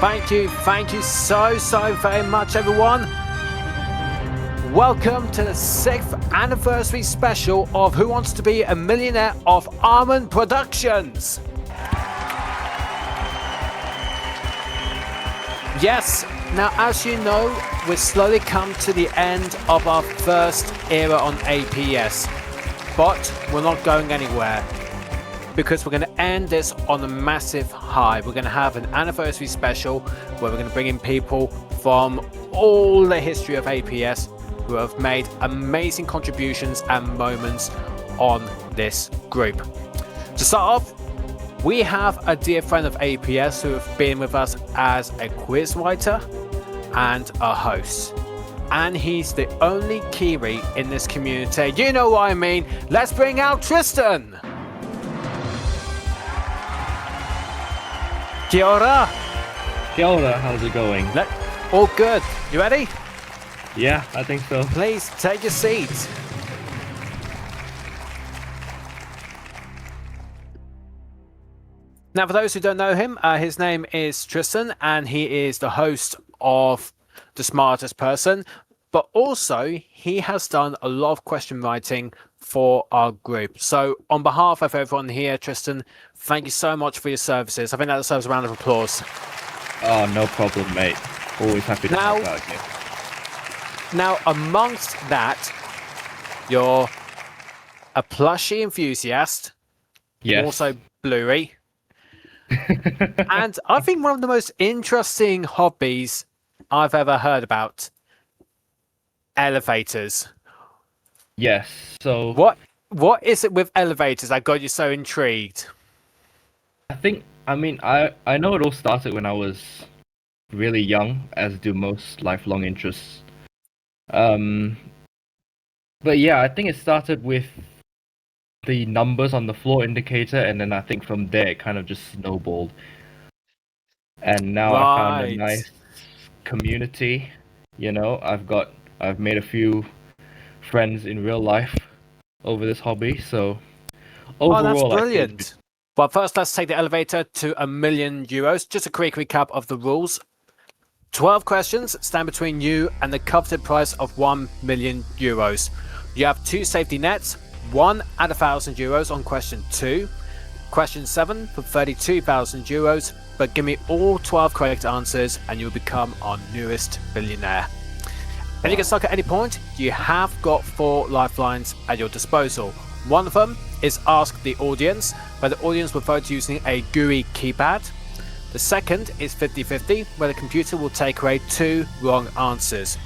Thank you so very much, everyone. Welcome to the 6th anniversary special of Who Wants to Be a Millionaire of Arman Productions. Yes, now as you know, we've slowly come to the end of our first era on APS, but we're not going anywhere because we're going to end this on a massive high. We're going to have an anniversary special where we're going to bring in people from all the history of APS who have made amazing contributions and moments on this group. To start off, we have a dear friend of APS who have been with us as a quiz writer and a host. And he's the only Kiwi in this community. You know what I mean. Let's bring out Tristan. Kia ora. Kia ora, how's it going? All good. You ready? Yeah, I think so. Please take your seat. Now, for those who don't know him, his name is Tristan, and he is the host of The Smartest Person, but also he has done a lot of question writing for our group. So on behalf of everyone here, Tristan, thank you so much for your services. I think that deserves a round of applause. Oh, no problem, mate. Always happy to help out here. Now, amongst that, you're a plushie enthusiast. Yes. Also bluey. And I think one of the most interesting hobbies I've ever heard about, elevators. Yes, so... What is it with elevators that got you so intrigued? I know it all started when I was really young, as do most lifelong interests. But yeah, I think it started with the numbers on the floor indicator, and then I think from there it kind of just snowballed. And now I found a nice community. You know, I've made a few friends in real life over this hobby, so overall, that's brilliant. Well, first let's take the elevator to €1 million. Just a quick recap of the rules. 12 questions stand between you and the coveted price of €1 million. You have 2 safety nets, 1 at €1,000 on question 2, question 7 for €32,000, but give me all 12 correct answers and you'll become our newest billionaire. And you can suck at any point. You have got 4 lifelines at your disposal. One of them is Ask the Audience, where the audience will vote using a GUI keypad. The second is 50-50, where the computer will take away 2 wrong answers.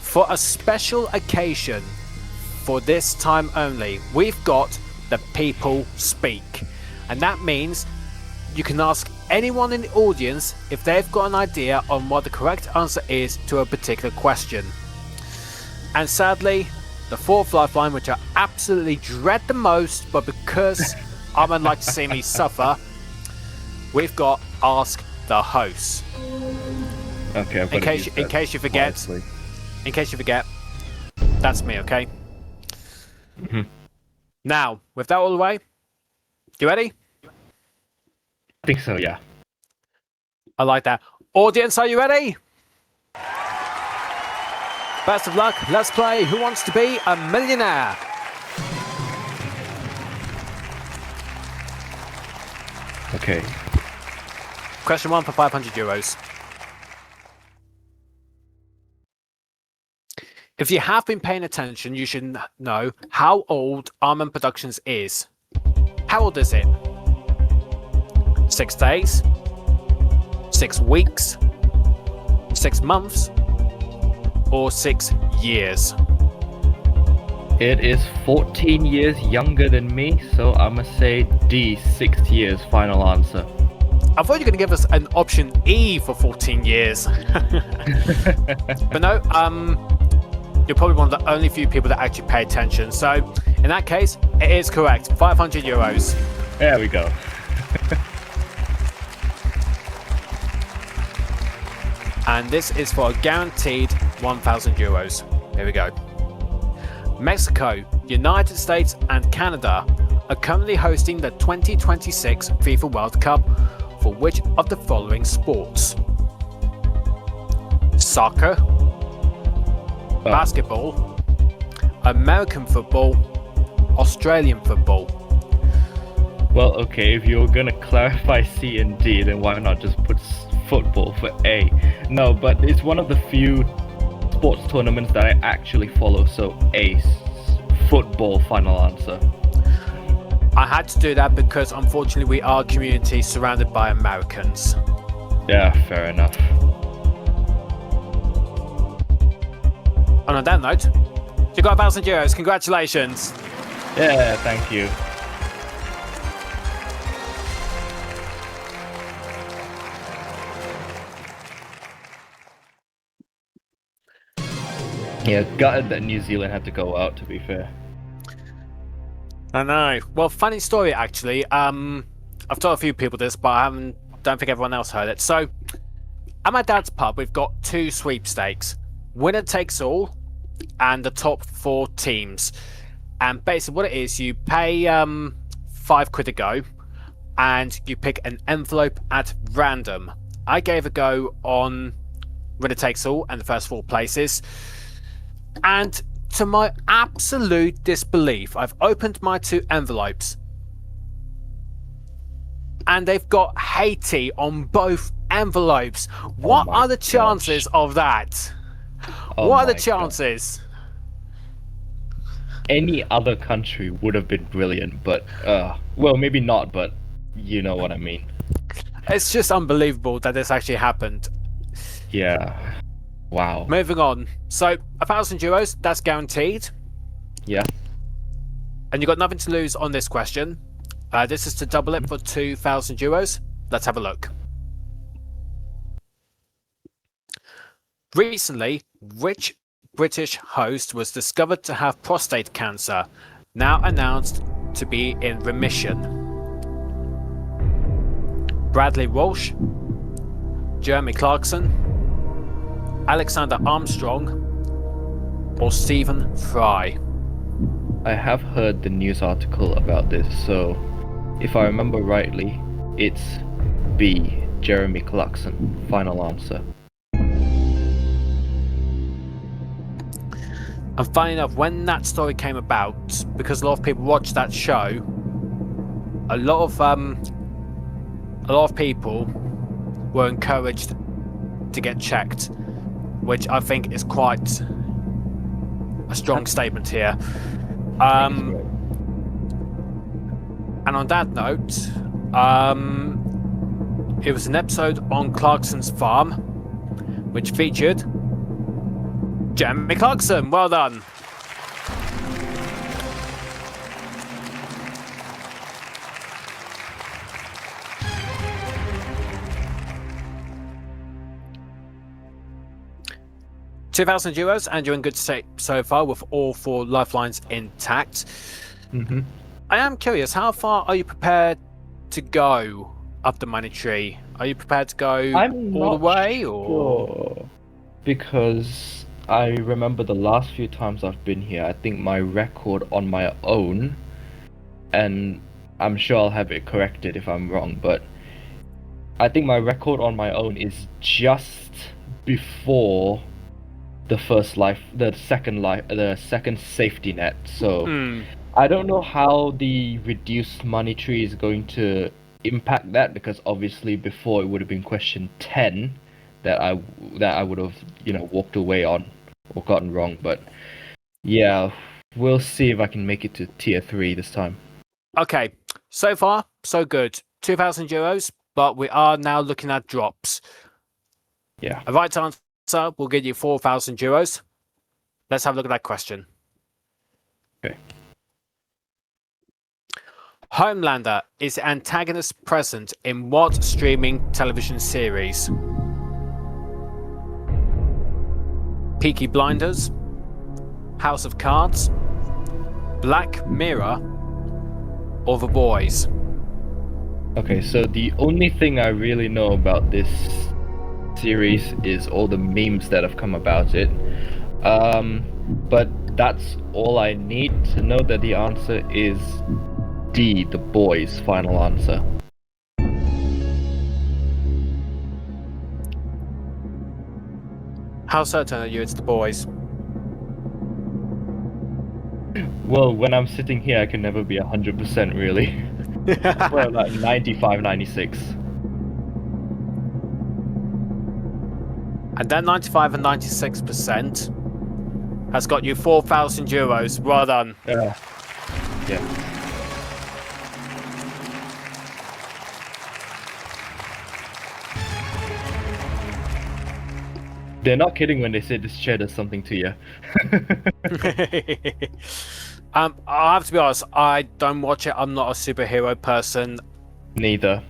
For a special occasion, for this time only, we've got the People Speak. And that means you can ask anyone in the audience if they've got an idea on what the correct answer is to a particular question. And sadly, the 4th lifeline, which I absolutely dread the most, but because Arman likes to see me suffer, we've got Ask the Host. Okay, in case you forget, that's me, okay? Mm-hmm. Now, with that all the way, you ready? I think so, yeah. I like that. Audience, are you ready? Best of luck. Let's play Who Wants to Be a Millionaire? Okay. Question 1 for €500. If you have been paying attention, you should know how old Arman Productions is. How old is it? 6 days? 6 weeks? 6 months? Or 6 years? It is 14 years younger than me, so I must say D, 6 years, final answer. I thought you were going to give us an option E for 14 years. But no, you're probably one of the only few people that actually pay attention. So, in that case, it is correct. €500. There we go. And this is for a guaranteed €1,000. Here we go. Mexico, United States, and Canada are currently hosting the 2026 FIFA World Cup for which of the following sports? soccer, basketball, American football, Australian football. Well, okay, if you're gonna clarify C and D, then why not just put football for A? No, but it's one of the few sports tournaments that I actually follow, so A, football, final answer. I had to do that because unfortunately we are a community surrounded by Americans. Yeah, fair enough. And on that note, you got €1,000. Congratulations. Yeah, thank you. Yeah, gutted that New Zealand had to go out, to be fair. I know. Well, funny story actually. I've told a few people this, but don't think everyone else heard it. So, at my dad's pub, we've got 2 sweepstakes: winner takes all, and the top 4 teams. And basically, what it is, you pay £5 a go, and you pick an envelope at random. I gave a go on winner takes all and the first 4 places, and to my absolute disbelief, I've opened my 2 envelopes and they've got Haiti on both envelopes. What are the chances of that? What are the chances? Any other country would have been brilliant, but well, maybe not, but you know what I mean. It's just unbelievable that this actually happened. Yeah. Wow. Moving on. So, €1,000, that's guaranteed. Yeah. And you've got nothing to lose on this question. This is to double it for €2,000. Let's have a look. Recently, which British host was discovered to have prostate cancer, now announced to be in remission? Bradley Walsh, Jeremy Clarkson, Alexander Armstrong, or Stephen Fry? I have heard the news article about this, so if I remember rightly, it's B, Jeremy Clarkson. Final answer. And funny enough, when that story came about, because a lot of people watched that show, a lot of people were encouraged to get checked, which I think is quite a strong statement here. And on that note, it was an episode on Clarkson's farm, which featured Jeremy Clarkson. Well done. €2,000, and you're in good state so far with all 4 lifelines intact. I am curious, how far are you prepared to go up the money tree? Are you prepared to go all the way? Or because I remember the last few times I've been here, I think my record on my own, and I'm sure I'll have it corrected if I'm wrong, but I think my record on my own is just before the second safety net. So I don't know how the reduced money tree is going to impact that, because obviously before it would have been question 10 that I would have, walked away on or gotten wrong. But yeah, we'll see if I can make it to tier 3 this time. Okay, so far so good. €2,000, but we are now looking at drops. Yeah. A right answer will get you €4,000. Let's have a look at that question. Okay. Homelander is the antagonist present in what streaming television series? Peaky Blinders, House of Cards, Black Mirror, or The Boys? Okay, so the only thing I really know about this series is all the memes that have come about it. But that's all I need to know that the answer is D, The Boys. Final answer. How certain are you it's the boys? Well, when I'm sitting here, I can never be 100% really. Well, like 95, 96. And then 95 and 96% has got you €4,000. Well done. Yeah. They're not kidding when they say this chair does something to you. I have to be honest, I don't watch it. I'm not a superhero person. Neither.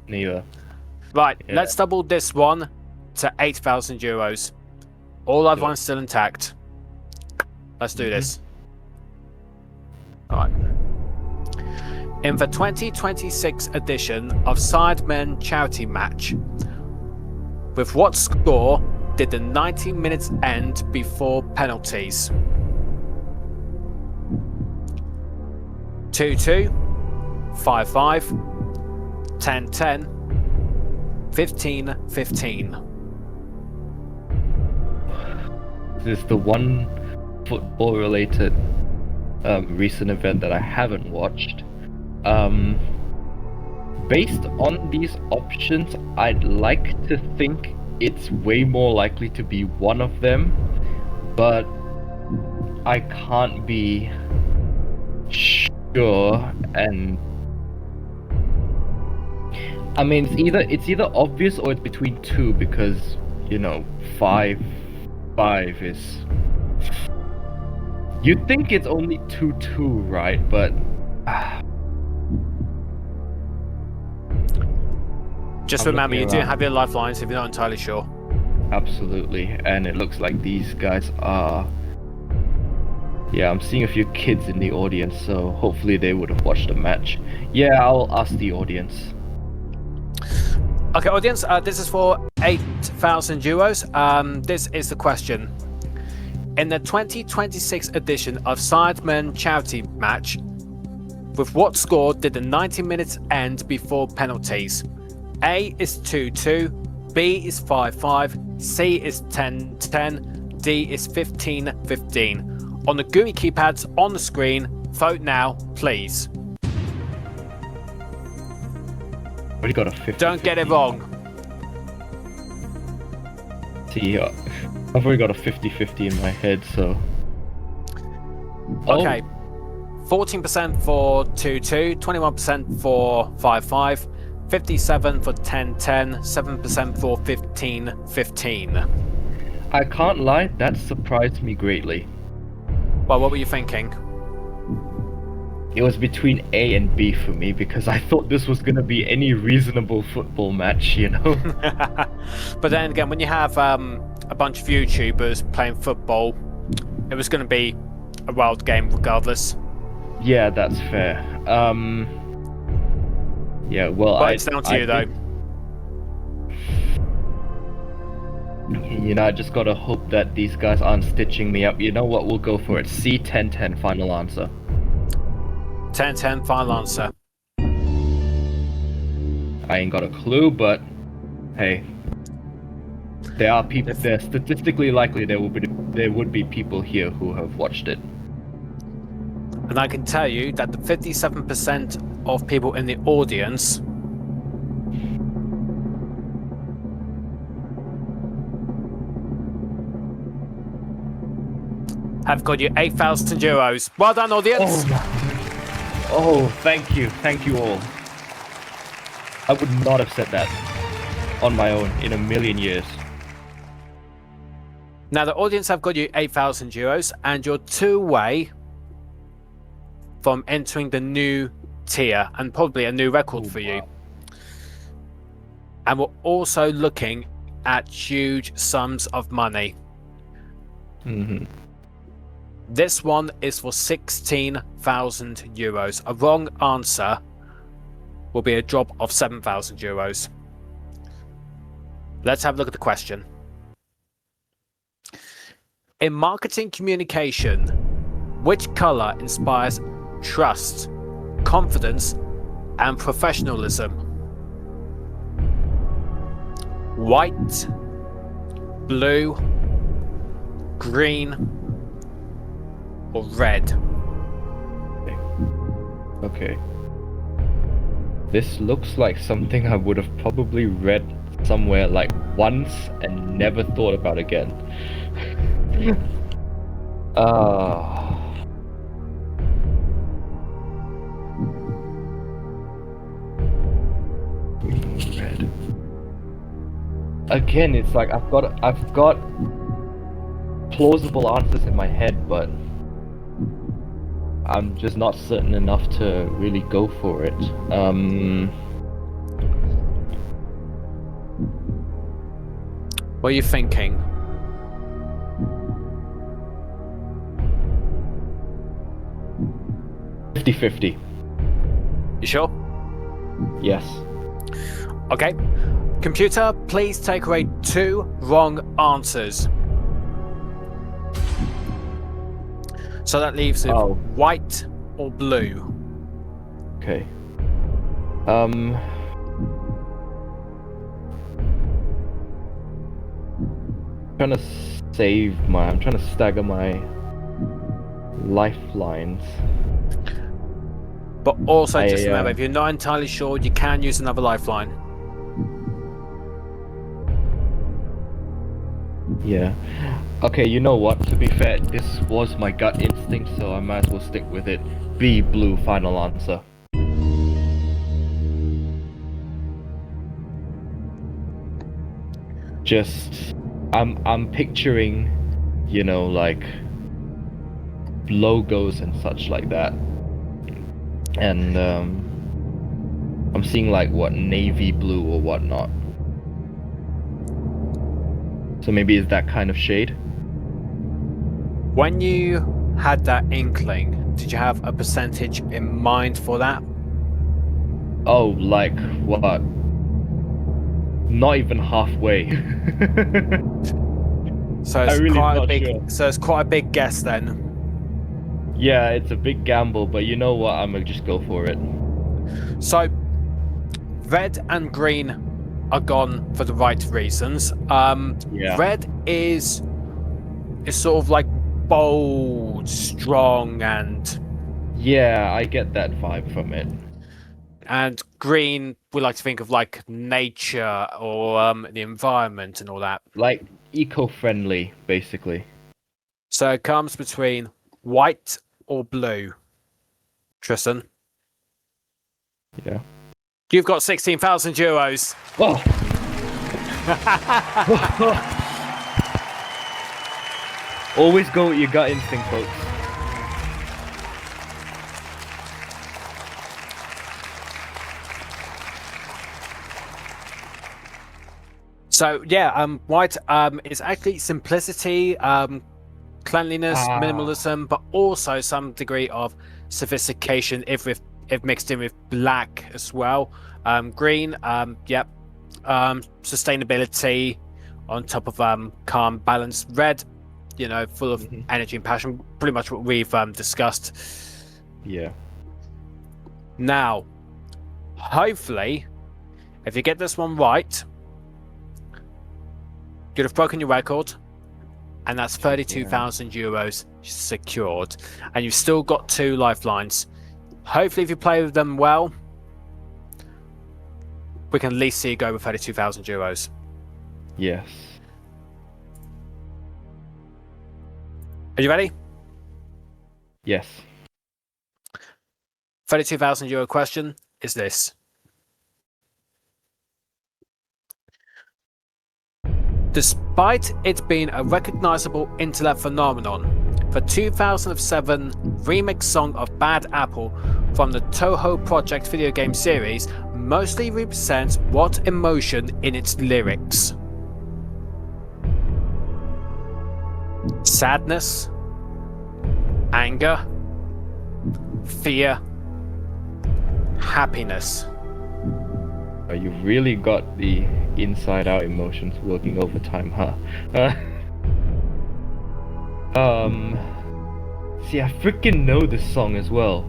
Right, Yeah. let's double this one to €8,000. All other ones still intact. Let's do this. Alright. In the 2026 edition of Sidemen Charity Match, with what score did the 90 minutes end before penalties? 2-2, 5-5, 10-10, 15-15. This is the one football-related recent event that I haven't watched. Based on these options, I'd like to think it's way more likely to be one of them, but I can't be sure. And I mean, it's either obvious or it's between two, because 5 is. You'd think it's only 2-2, right? But just I'm remember, you looking do around. have your lifelines if you're not entirely sure. Absolutely, and it looks like these guys are. Yeah, I'm seeing a few kids in the audience, so hopefully they would have watched the match. Yeah, I'll ask the audience. Okay, audience, this is for €8,000. This is the question. In the 2026 edition of Sidemen Charity Match, with what score did the 90 minutes end before penalties? A is 2-2, B is 5-5, C is 10-10, D is 15-15. On the GUI keypads on the screen, vote now, please. Already got a 50. Don't get it wrong. See, I've already got a 50-50 in my head, so. Okay. 14% for 2-2, 21% for 5-5, 57% for 10-10, 7% for 15-15. I can't lie, that surprised me greatly. Well, what were you thinking? It was between A and B for me, because I thought this was gonna be any reasonable football match, But then again, when you have a bunch of YouTubers playing football, it was going to be a wild game regardless. Yeah, that's fair. Yeah, well, But it's down to you, though. I just gotta hope that these guys aren't stitching me up. You know what? We'll go for it. C 10-10, final answer. 10-10, final answer. I ain't got a clue, but hey, there are people. They're statistically likely there would be people here who have watched it. And I can tell you that the 57% of people in the audience have got you €8,000. Well done, audience. Oh, thank you all. I would not have said that on my own in a million years. Now the audience have got you €8,000, and you're 2 away from entering the new tier and probably a new record for you. Wow. And we're also looking at huge sums of money. Mm-hmm. This one is for €16,000. A wrong answer will be a drop of €7,000. Let's have a look at the question. In marketing communication, which color inspires trust, confidence, and professionalism? White, blue, green, or red? Okay. This looks like something I would have probably read somewhere like once and never thought about again. Green, red. Again, it's like I've got plausible answers in my head, but I'm just not certain enough to really go for it. What are you thinking? $50-50. You sure? Yes. Okay. Computer, please take away 2 wrong answers. So that leaves with white or blue. Okay. Trying to I'm trying to stagger my lifelines. But also, just remember, if you're not entirely sure, you can use another lifeline. Yeah. Okay, you know what? To be fair, this was my gut instinct, so I might as well stick with it. B, blue, final answer. Just, I'm picturing, you know, like logos and such like that, and I'm seeing like what, navy blue or whatnot. So maybe it's that kind of shade. When you had that inkling, did you have a percentage in mind for that? Oh, like what? Not even halfway. So it's really quite a not big. sure. So it's quite a big guess then. Yeah, it's a big gamble, but you know what? I'm gonna just go for it. So red and green are gone for the right reasons. Yeah. Red is sort of like bold, strong, and Yeah, I get that vibe from it. and green we like to think of like nature or the environment and all that. Like eco-friendly, basically. So it comes between white or blue. Tristan, Yeah. you've got 16,000 euros. Oh. Always go with your gut instinct, folks. So yeah, white is actually simplicity, cleanliness, minimalism, but also some degree of sophistication if mixed in with black as well. Green, yep, sustainability on top of calm balance. Red, you know, full of energy and passion. Pretty much what we've discussed. Yeah. Now, hopefully, if you get this one right, you'd have broken your record, and that's 32,000 euros secured. And you've still got 2 lifelines. Hopefully, if you play with them well, we can at least see you go with 32,000 euros. Yes. Are you ready? Yes. 32,000 euro question is this. Despite it being a recognizable internet phenomenon, the 2007 remix song of Bad Apple from the Toho Project video game series mostly represents what emotion in its lyrics? Sadness, anger, fear, happiness. You really got the inside-out emotions working overtime, huh? See, I freaking know this song as well,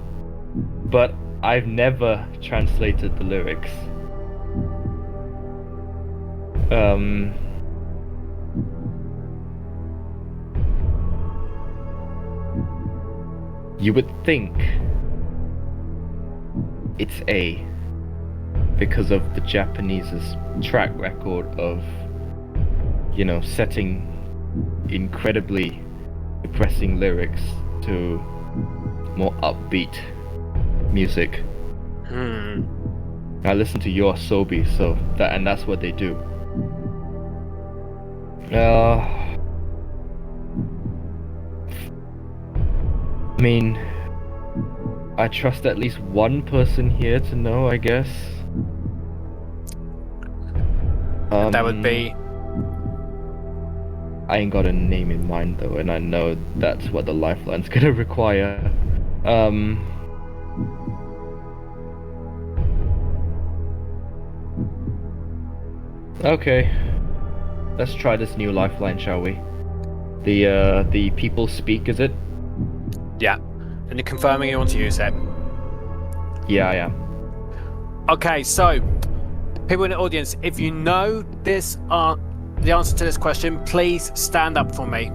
but I've never translated the lyrics. You would think it's A, because of the Japanese's track record of, setting incredibly depressing lyrics to more upbeat music. I listen to your Sobi, so that's what they do. I mean, I trust at least one person here to know, I guess. That would be... I ain't got a name in mind though, and I know that's what the lifeline's gonna require. Okay. Let's try this new lifeline, shall we? The people speak, is it? Yeah. And you're confirming you want to use it? Yeah, I am. Okay, so people in the audience, if you know this the answer to this question, please stand up for me.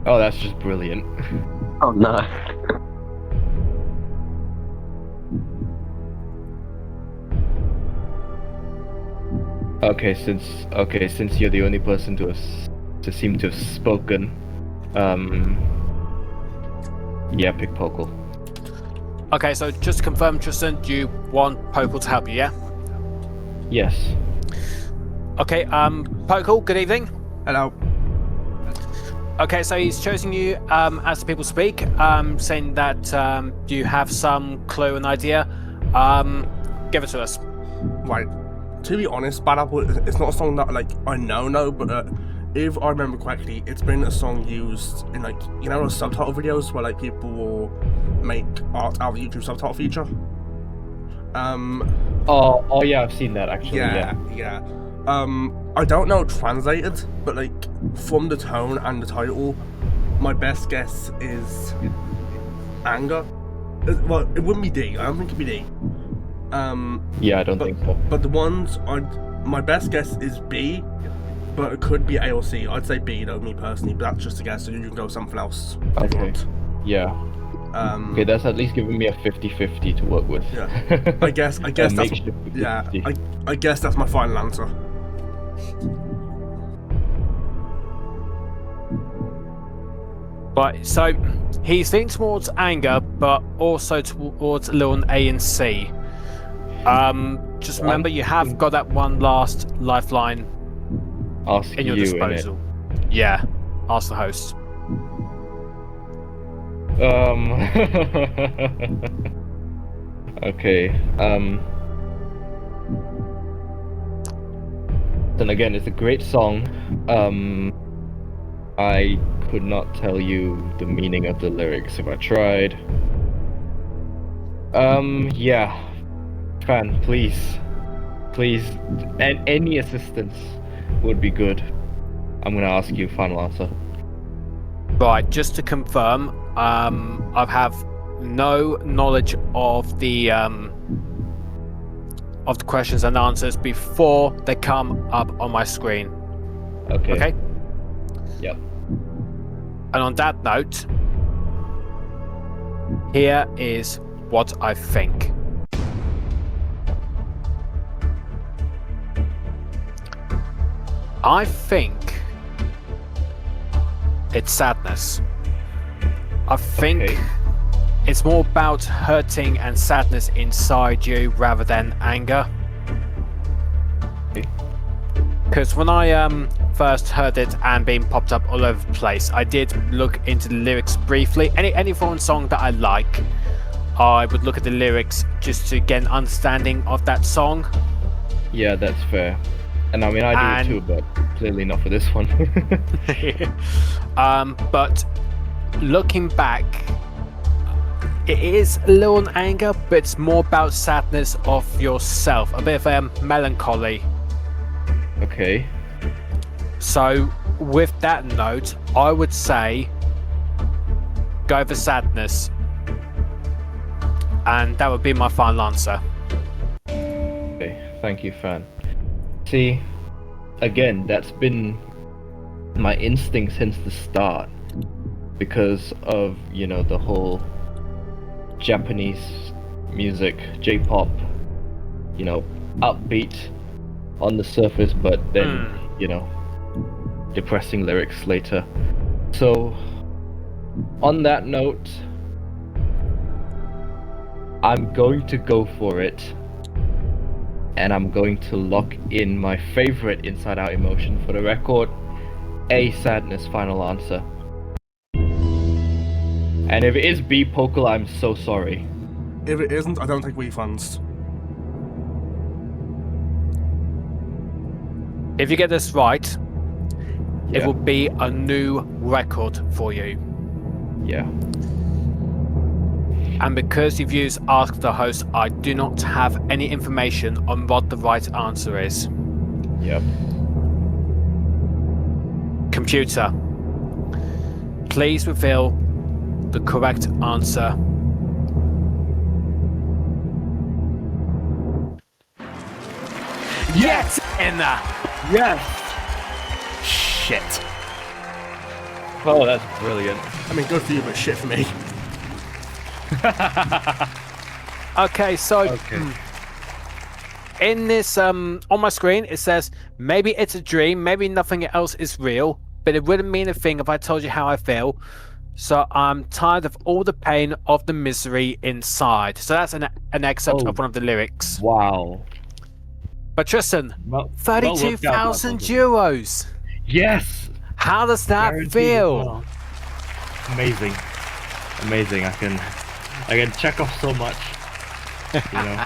Oh, that's just brilliant. Oh no. Okay, since you're the only person to seem to have spoken, yeah, pick Pokal. Okay, so just to confirm, Tristan, you want Pokal to help you, yeah? Yes. Okay, Pokal, good evening. Hello. Okay, so he's chosen you as the people speak, saying that you have some clue and idea. Give it to us. Right. To be honest, Bad Apple, it's not a song that I know, but if I remember correctly, it's been a song used in those subtitle videos where people will make art out of the YouTube subtitle feature. Oh yeah, I've seen that actually. Yeah. I don't know translated, but from the tone and the title, my best guess is anger. Well, it wouldn't be D. I don't think it'd be D. Yeah, I don't think so. But the ones my best guess is B, but it could be A or C. I'd say B though, me personally, but that's just a guess, so you can go something else. If you want. Yeah. Okay, that's at least giving me a 50-50 to work with. Yeah. I guess that's I guess that's my final answer. Right, so he's leaning towards anger, but also towards a little A and C. Just remember, you have got that one last lifeline in your disposal. Yeah, ask the host. Okay. Then again, it's a great song. I could not tell you the meaning of the lyrics if I tried. Yeah. Fan, please, and any assistance would be good. I'm gonna ask you final answer. Right, just to confirm, I have no knowledge of the questions and answers before they come up on my screen. Okay. Yep. And on that note, here is what I think. I think it's sadness. I think it's more about hurting and sadness inside you rather than anger. Because when I first heard it and being popped up all over the place, I did look into the lyrics briefly. Any foreign song that I like, I would look at the lyrics just to get an understanding of that song. Yeah, that's fair. And I mean, I do it too, but clearly not for this one. But looking back, it is a little anger, but it's more about sadness of yourself, a bit of melancholy. Okay. So, with that note, I would say go for sadness, and that would be my final answer. Okay, thank you, Fan. See, again, that's been my instinct since the start, because of, you know, the whole Japanese music, J-pop, you know, upbeat on the surface, but then, you know, depressing lyrics later. So, on that note, I'm going to go for it, and I'm going to lock in my favorite Inside Out emotion for the record, A Sadness, final answer. And if it is B Pokal, I'm so sorry. If it isn't, I don't take refunds. If you get this right, it Yeah. will be a new record for you. Yeah. And because you've used Ask the Host, I do not have any information on what the right answer is. Yep. Computer, please reveal the correct answer. Yes! In there! Yes! Shit. Oh, that's brilliant. I mean, good for you, but shit for me. Okay, so in this on my screen it says maybe it's a dream, maybe nothing else is real, but it wouldn't mean a thing if I told you how I feel. So I'm tired of all the pain of the misery inside. So that's an excerpt of one of the lyrics. Wow. But Tristan, Well, 32,000 euros. Yes! How does that Guaranteed as feel? well. Amazing. Amazing. I can check off so much. You know.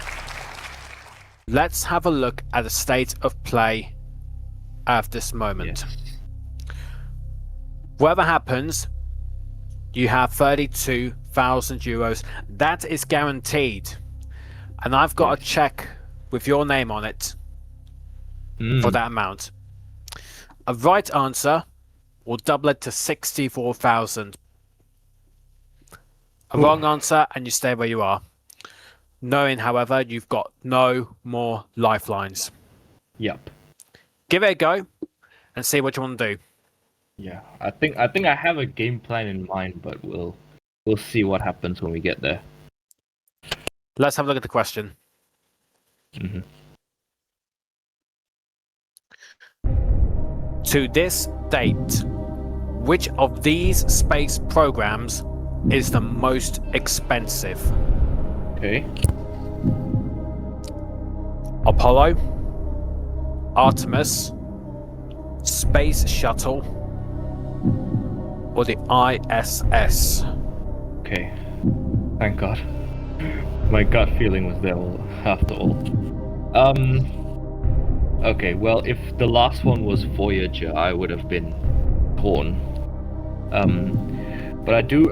Let's have a look at the state of play at this moment. Yes. Whatever happens, you have 32,000 euros. That is guaranteed. And I've got a check with your name on it for that amount. A right answer will double it to 64,000. A wrong answer and you stay where you are. Knowing, however, you've got no more lifelines. Yep. Give it a go and see what you want to do. Yeah. I think I have a game plan in mind, but we'll see what happens when we get there. Let's have a look at the question. To this date, which of these space programs is the most expensive? Okay. Apollo, Artemis, Space Shuttle, or the ISS? Okay. Thank God. My gut feeling was there after all. Okay, well, if the last one was Voyager, I would have been torn. But I do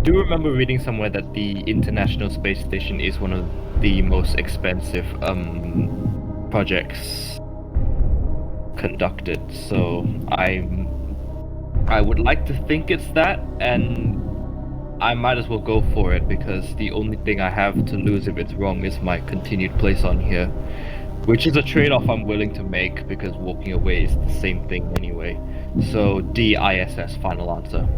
remember reading somewhere that the International Space Station is one of the most expensive projects conducted. So I would like to think it's that, and I might as well go for it because the only thing I have to lose if it's wrong is my continued place on here, which is a trade-off I'm willing to make because walking away is the same thing anyway. So D, ISS, final answer.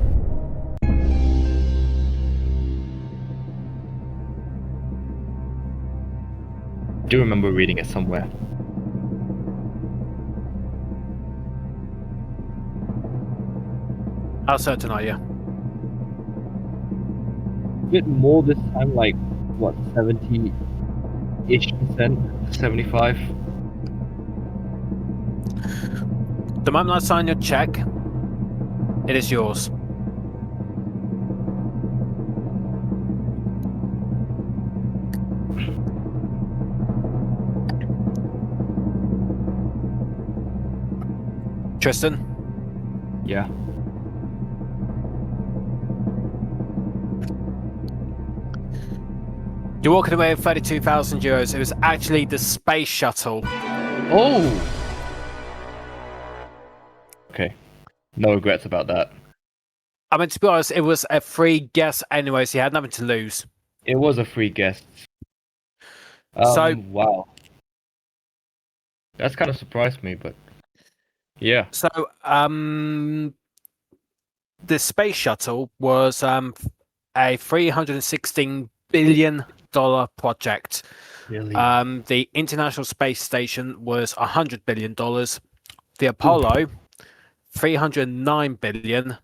I do remember reading it somewhere. How certain are you? A bit more this time, like, what, 70-ish%? 75? The moment I sign your check, it is yours. Tristan? Yeah. You're walking away with 32,000 euros. It was actually the space shuttle. Oh! Okay. No regrets about that. I mean, to be honest, it was a free guess anyway, so you had nothing to lose. It was a free guess. So- wow. That's kind of surprised me, but Yeah. So, the space shuttle was a $316 billion project. Really. The International Space Station was $100 billion. The Apollo, $309 billion,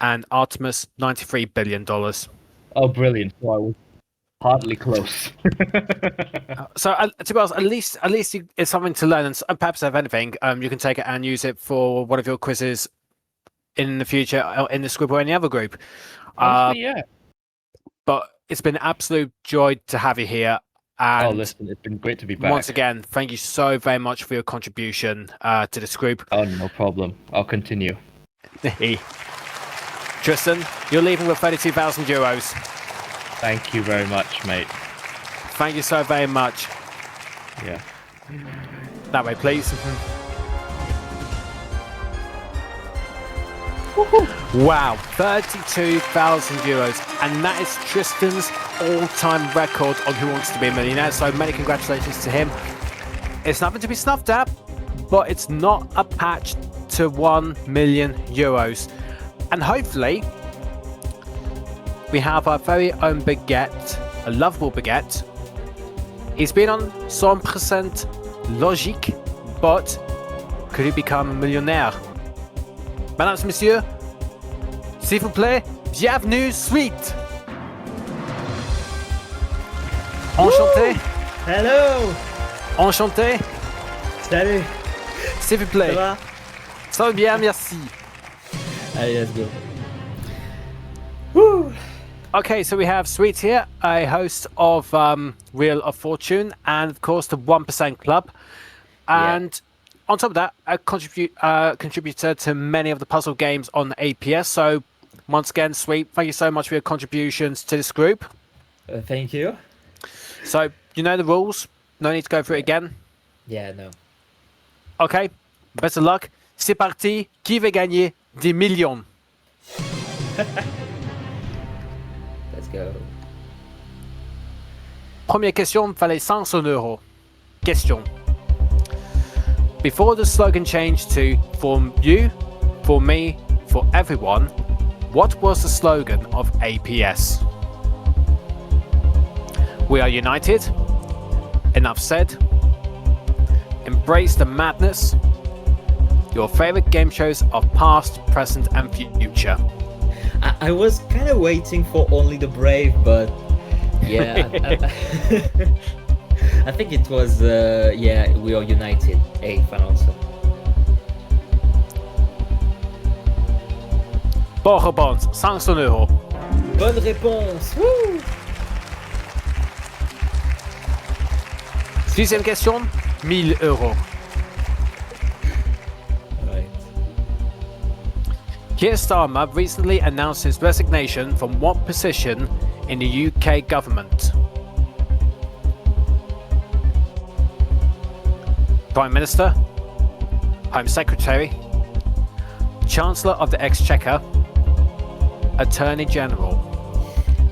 and Artemis, $93 billion. Oh, brilliant. So I was hardly close. So, to be honest, at least it's something to learn, and perhaps if anything, you can take it and use it for one of your quizzes in the future, in this group or any other group. Honestly, yeah. But it's been an absolute joy to have you here. And Oh, listen, it's been great to be back. once again, thank you so very much for your contribution to this group. Oh, no problem. I'll continue. Tristan, you're leaving with €32,000. Thank you very much, mate. Thank you so very much. Yeah. That way, please. Wow, €32,000, and that is Tristan's all-time record on Who Wants to Be a Millionaire. So many congratulations to him. It's nothing to be snuffed at, but it's not a patch to €1 million. And hopefully, we have our very own baguette, a lovable baguette. He's been on 100% logique, but could he become a millionnaire? Mesdames et messieurs, s'il vous plaît, bienvenue, Sweet. Enchanté. Woo! Hello. Enchanté. Salut. S'il vous plaît. Ça va? Ça va bien, merci. Allez, let's go. Woo! Okay, so we have Sweet here, a host of Wheel of Fortune, and of course the 1% Club. And on top of that, a contributor to many of the puzzle games on APS. So once again, Sweet, thank you so much for your contributions to this group. Thank you. So you know the rules. No need to go through it again. Yeah, no. Okay, best of luck. C'est parti. Qui va gagner 10 millions? Let's go. Première question valait 500 euros. Question. Before the slogan changed to "For you, for me, for everyone," what was the slogan of APS? We are united. Enough said. Embrace the madness. Your favorite game shows of past, present, and future. I was kind of waiting for Only the Brave, but yeah. I think it was, We Are United. Hey, final answer. Bonne réponse, 500 euros. Bonne réponse. Woo! Sixième question, 1000 euros. Right. Keir Starmer recently announced his resignation from what position in the UK government? Prime Minister, Home Secretary, Chancellor of the Exchequer, Attorney General.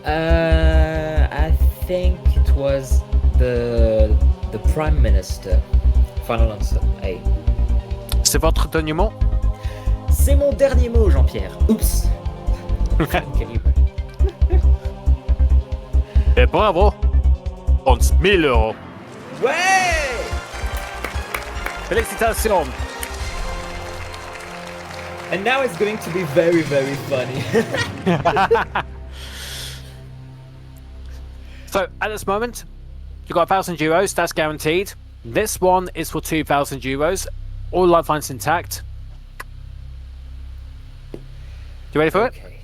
I think it was the Prime Minister. Final answer. Hey. C'est votre dernier mot? C'est mon dernier mot, Jean-Pierre. Oups. Et bravo! 11 000 euros. Ouais! Félicitations! And now it's going to be very, very funny. So at this moment, you got €1,000. That's guaranteed. This one is for €2,000. All lifelines intact. You ready for it? Okay.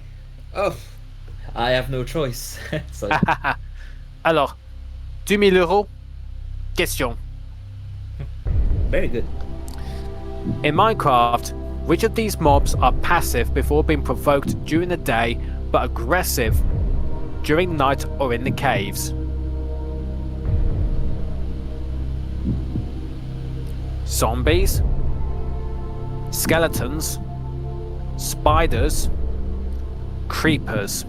Oh, I have no choice. So, Alors, 2000 euros. Question. very good. In Minecraft, which of these mobs are passive before being provoked during the day, but aggressive during the night or in the caves? Zombies, skeletons, spiders, creepers.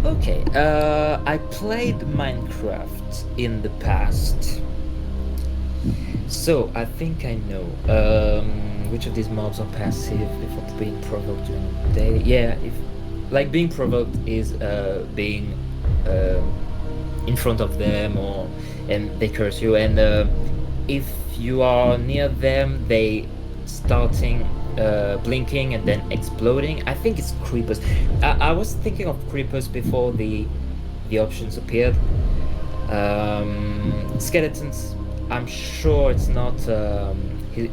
Okay, I played Minecraft in the past, so I think I know. Which of these mobs are passive before being provoked during the day? Yeah, if like being provoked is being in front of them and they curse you, and if you are near them, they starting blinking and then exploding. I think it's creepers. I was thinking of creepers before the options appeared. Skeletons, I'm sure it's not.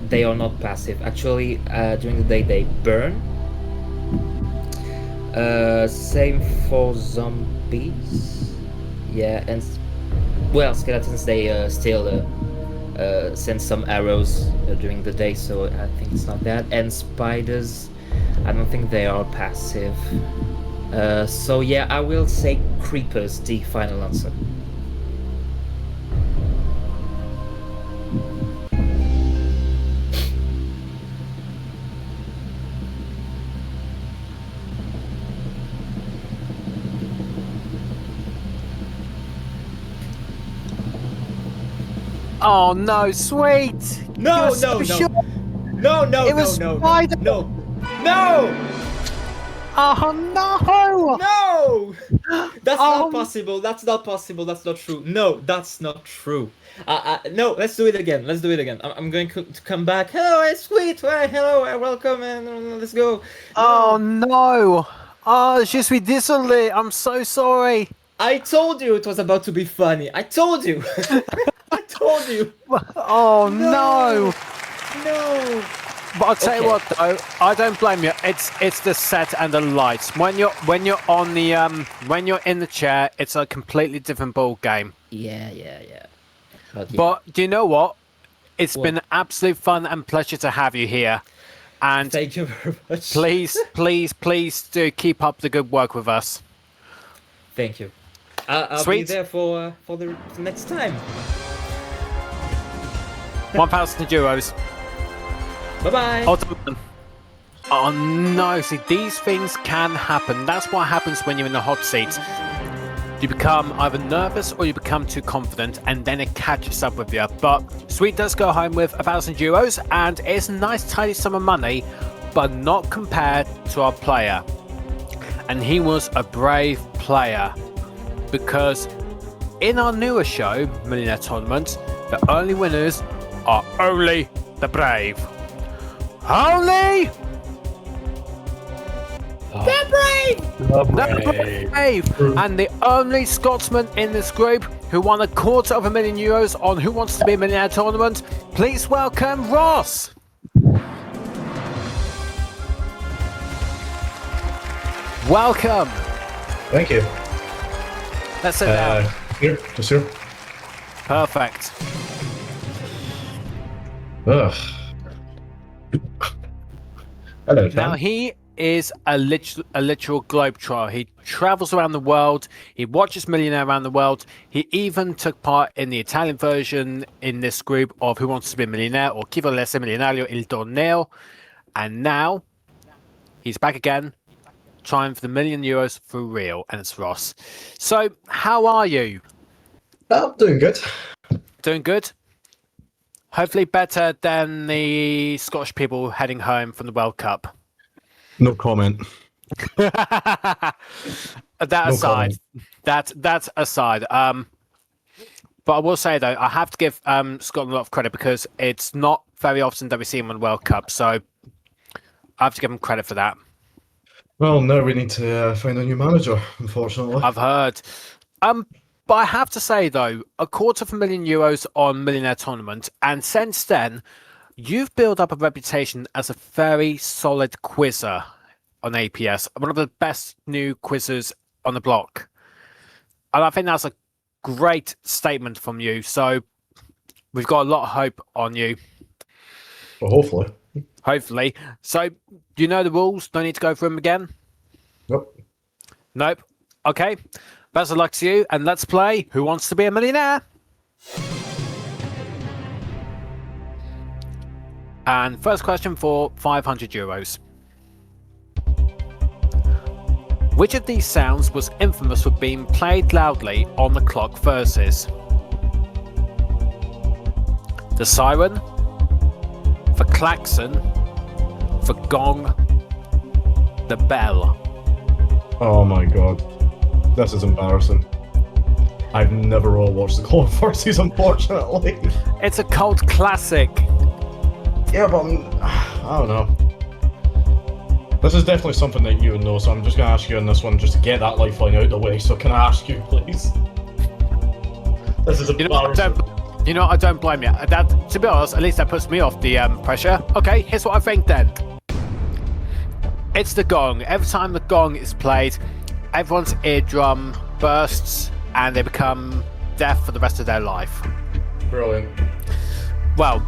They are not passive. Actually, during the day they burn. Same for zombies. Yeah, and well, skeletons, they still send some arrows during the day, so I think it's not that. And spiders, I don't think they are passive. So yeah, I will say creepers, the final answer. Oh no, sweet! No, You're so sure. no, It was spider. no. Oh no! No! That's Oh. not possible. That's not possible. That's not true. No, that's not true. No, let's do it again. Let's do it again. I'm going to come back. Hello, it's sweet. Hello, welcome, and let's go. Oh no! Oh, je suis désolé. I'm so sorry. I told you it was about to be funny. I told you. I told you. Oh no! No. But I'll tell you Okay. what, though, I don't blame you. It's the set and the lights. When you're on the when you're in the chair, it's a completely different ball game. Yeah. But, yeah. But do you know what? It's What? been absolute fun and pleasure to have you here. And Thank you very much. please do keep up the good work with us. Thank you. I'll be Sweet. there for the next time. 1,000 euros. Bye bye. Oh no, see, these things can happen. That's what happens when you're in the hot seat. You become either nervous or you become too confident, and then it catches up with you. But Sweet does go home with 1,000 euros, and it's a nice tidy sum of money, but not compared to our player. And he was a brave player, because in our newer show, Millionaire Tournament, the only winners are only the brave. Only The brave! And the only Scotsman in this group who won €250,000 on Who Wants to Be a Millionaire Tournament, please welcome Ross! Welcome! Thank you. Let's sit down. Here, just here. Perfect. Ugh. Hello, Now Tom. he is a literal globetrotter. He travels around the world. He watches Millionaire around the world. He even took part in the Italian version in this group of Who Wants to Be a Millionaire or Chi vuole essere milionario il torneo. And now he's back again, trying for the €1,000,000 for real. And it's Ross. So how are you? I'm doing good. Doing good? Hopefully better than the Scottish people heading home from the World Cup. No comment. That aside, comment. that aside. But I will say though, I have to give Scotland a lot of credit because it's not very often that we see him on World Cup, so I have to give him credit for that. Well, now we need to find a new manager, unfortunately. I've heard. But I have to say though, €250,000 on Millionaire Tournament, and since then, you've built up a reputation as a very solid quizzer on APS, one of the best new quizzers on the block. And I think that's a great statement from you. So we've got a lot of hope on you, Well, hopefully. hopefully. So you know the rules, don't need to go through them again? Nope. Nope. Okay. Best of luck to you, and let's play Who Wants to Be a Millionaire? And first question for €500. Which of these sounds was infamous for being played loudly on the clock verses? The siren, the klaxon, the gong, the bell. Oh my god. This is embarrassing. I've never all watched the Call of Forces, unfortunately. It's a cult classic. Yeah, but I don't know. This is definitely something that you would know, so I'm just going to ask you on this one just to get that lifeline out of the way. So can I ask you, please? This is embarrassing. I don't blame you. That, to be honest, at least that puts me off the pressure. Okay, here's what I think then. It's the gong. Every time the gong is played, everyone's eardrum bursts and they become deaf for the rest of their life. Brilliant. Well,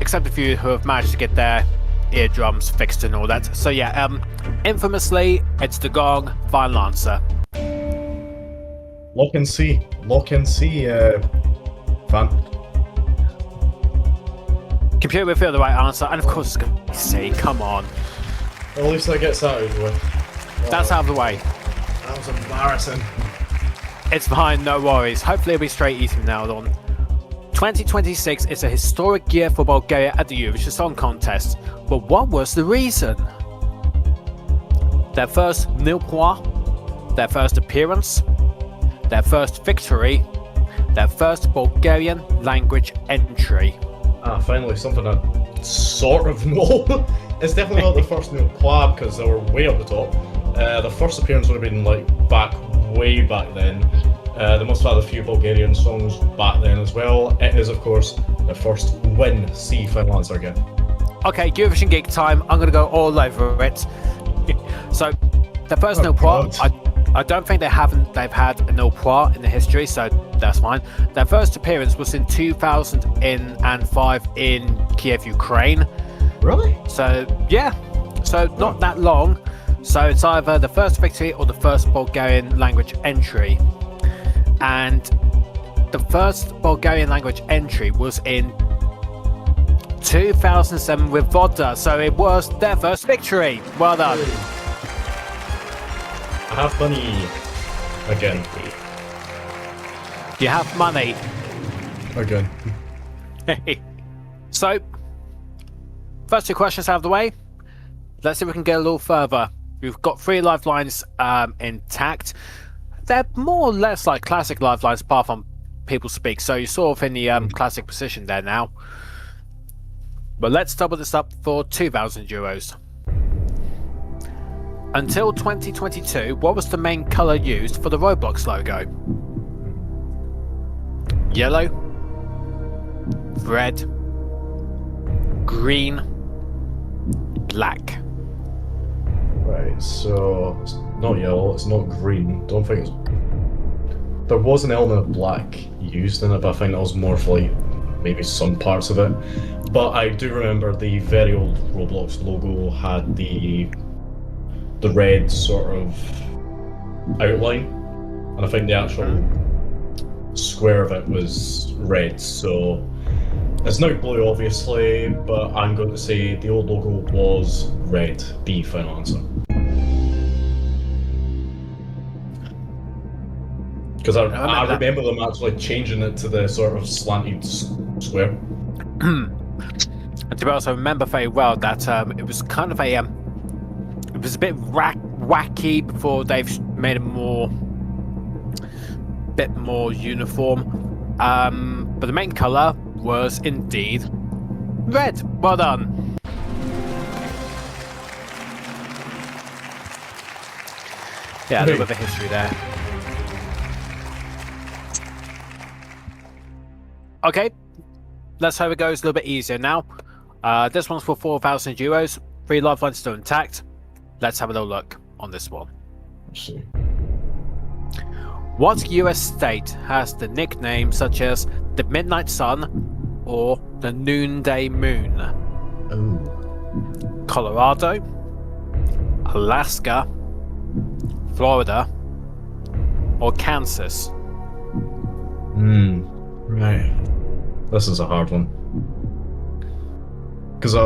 except a few who have managed to get their eardrums fixed and all that. So yeah, infamously, it's the gong. Final answer. Lock and see. Lock and see, fan. Computer will feel the right answer, and of course it's going to be C. Come on. At least that gets that out of the way. That's out of the way. That was embarrassing. It's fine, no worries. Hopefully it'll be straight easy from now on. 2026 is a historic year for Bulgaria at the Eurovision Song Contest. But what was the reason? Their first nil point, their first appearance, their first victory, their first Bulgarian language entry. Finally, something I sort of know. It's definitely not the first nil point because they were way up the top. The first appearance would have been like way back then. They must have had a few Bulgarian songs back then as well. It is, of course, the first win. C, final answer again. Okay, Eurovision Geek time. I'm going to go all over it. So, the first nil point, I don't think they've had a nil point in the history, so that's fine. Their first appearance was in 2005 in Kiev, Ukraine. Really? So, yeah. So, not that long. So, it's either the first victory or the first Bulgarian language entry. And the first Bulgarian language entry was in 2007 with Voda, so it was their first victory. Well done. I have money again. You have money. Again. So, first two questions out of the way. Let's see if we can get a little further. We've got 3 lifelines intact. They're more or less like classic lifelines apart from people speak, so you're sort of in the classic position there now. But let's double this up for €2,000. Until 2022, what was the main colour used for the Roblox logo? Yellow, red, green, black. Right, so it's not yellow, it's not green. Don't think it's. There was an element of black used in it, but I think that was more for like maybe some parts of it. But I do remember the very old Roblox logo had the red sort of outline, and I think the actual square of it was red. So it's now blue, obviously, but I'm going to say the old logo was red. B, final answer. Because I remember them actually changing it to the sort of slanted square. And to be honest, I remember very well that it was kind of a it was a bit wacky before they've made it bit more uniform. But the main colour was indeed red. Well done. Yeah, a little bit of a history there. Okay, let's hope it goes a little bit easier now. This one's for €4,000. 3 lifelines still intact. Let's have a little look on this one. Let's see. What US state has the nickname such as the Midnight Sun or the Noonday Moon? Oh. Colorado, Alaska, Florida, or Kansas? Right. This is a hard one. Because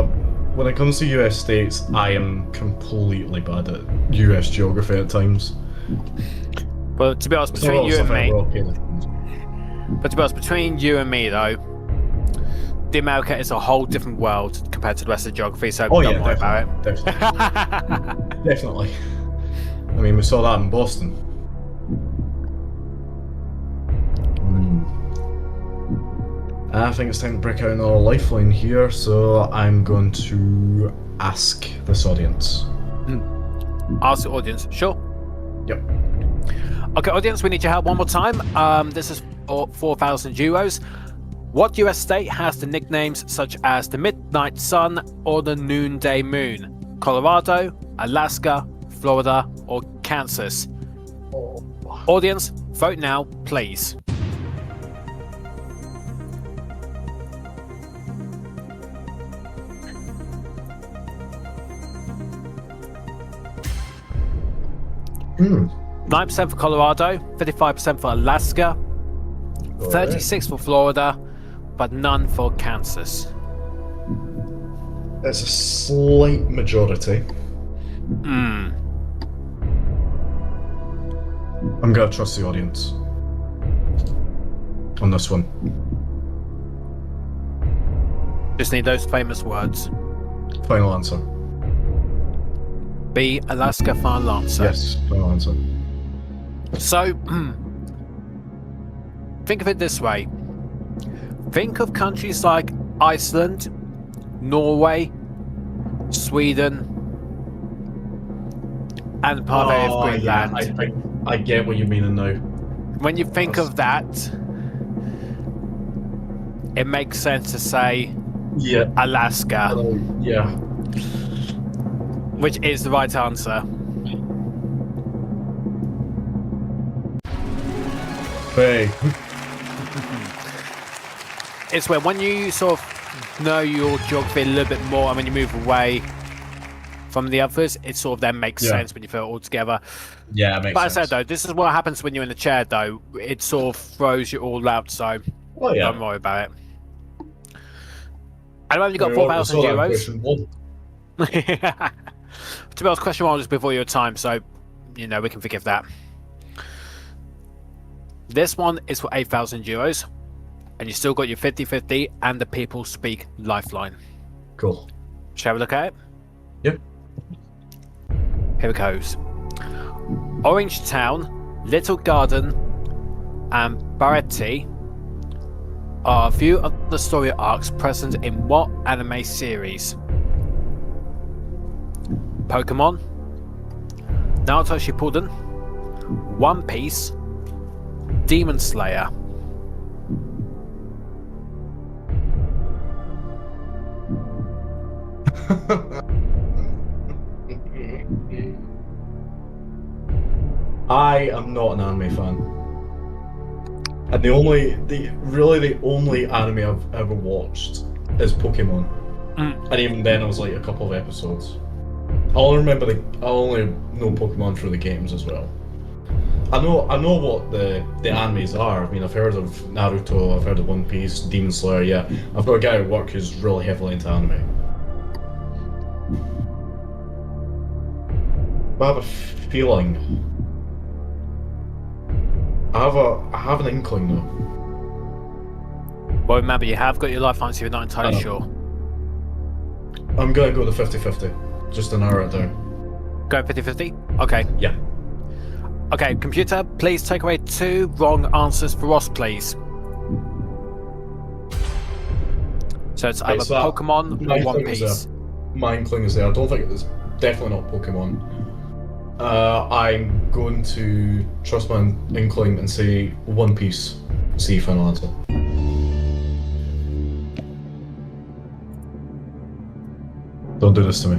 when it comes to US states, I am completely bad at US geography at times. Well, to be honest, between you and me, though, the America is a whole different world compared to the rest of the geography, so Oh don't yeah, worry about it. Definitely. I mean, we saw that in Boston. I think it's time to break out another lifeline here, so I'm going to ask this audience. Ask the audience, sure. Yep. Okay, audience, we need your help one more time. This is for 4,000 euros. What US state has the nicknames such as the Midnight Sun or the Noonday Moon? Colorado, Alaska, Florida, or Kansas? Audience, vote now, please. Hmm. 9% for Colorado, 55% for Alaska, 36% for Florida, but none for Kansas. It's a slight majority. Hmm. I'm gonna trust the audience on this one. Just need those famous words. Final answer. B, Alaska, final answer. Yes, final answer. So, think of it this way. Think of countries like Iceland, Norway, Sweden, and part of Greenland. Yeah, I think I get what you mean now. When you think of that, it makes sense to say Yeah. Alaska, Yeah. which is the right answer. Hey. It's when you sort of know your geography a little bit more, and when you move away from the others, it sort of then makes sense when you put it all together. Yeah, it makes But sense. I said though, this is what happens when you're in the chair though. It sort of throws you all out, so don't worry about it. I know you've got 4,000 euros. To be honest, question one was before your time, so you know we can forgive that. This one is for 8,000 euros, and you still got your 50-50 and the People Speak Lifeline. Cool. Shall we look at it? Yep. Here it goes. Orange Town, Little Garden, and Baretti are a few of the story arcs present in what anime series? Pokemon, Naruto Shippuden, One Piece, Demon Slayer. I am not an anime fan. And the only anime I've ever watched is Pokemon. And even then, it was like a couple of episodes. I only know Pokemon through the games as well. I know what the animes are. I mean, I've heard of Naruto, I've heard of One Piece, Demon Slayer. Yeah, I've got a guy at work who's really heavily into anime. But I have a feeling. I have an inkling though. Well, remember, you have got your lifeline, so you're not entirely sure. I'm gonna go the 50-50, just to narrow it down. Go 50-50? Okay. Yeah. Okay, computer, please take away 2 wrong answers for Ross, please. So it's either Pokemon or One Piece. My inkling is there. I don't think it's definitely not Pokemon. I'm going to trust my inkling and say One Piece. See final answer. Don't do this to me.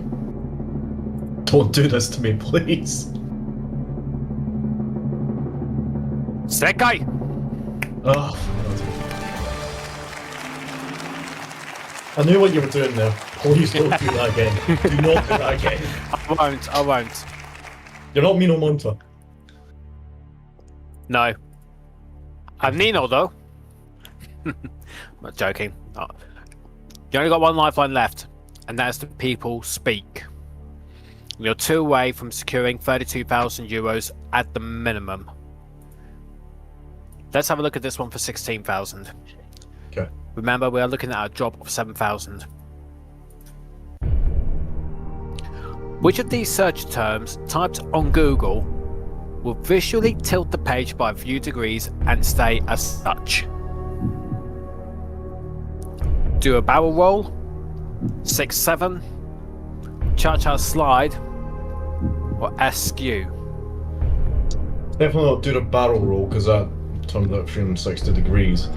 Don't do this to me, please. Sekai! Oh, God. I knew what you were doing there. Please don't do that again. Do not do that again. I won't. You're not Mino Monta. No. I'm Nino, though. I'm not joking. Oh. You only got 1 lifeline left, and that's the People Speak. You're 2 away from securing 32,000 euros at the minimum. Let's have a look at this one for 16,000. Okay. Remember, we are looking at a drop of 7,000. Which of these search terms typed on Google will visually tilt the page by a few degrees and stay as such? Do a barrel roll, 6-7, cha-cha slide, or askew? Definitely not do the barrel roll because that turned out 360 degrees.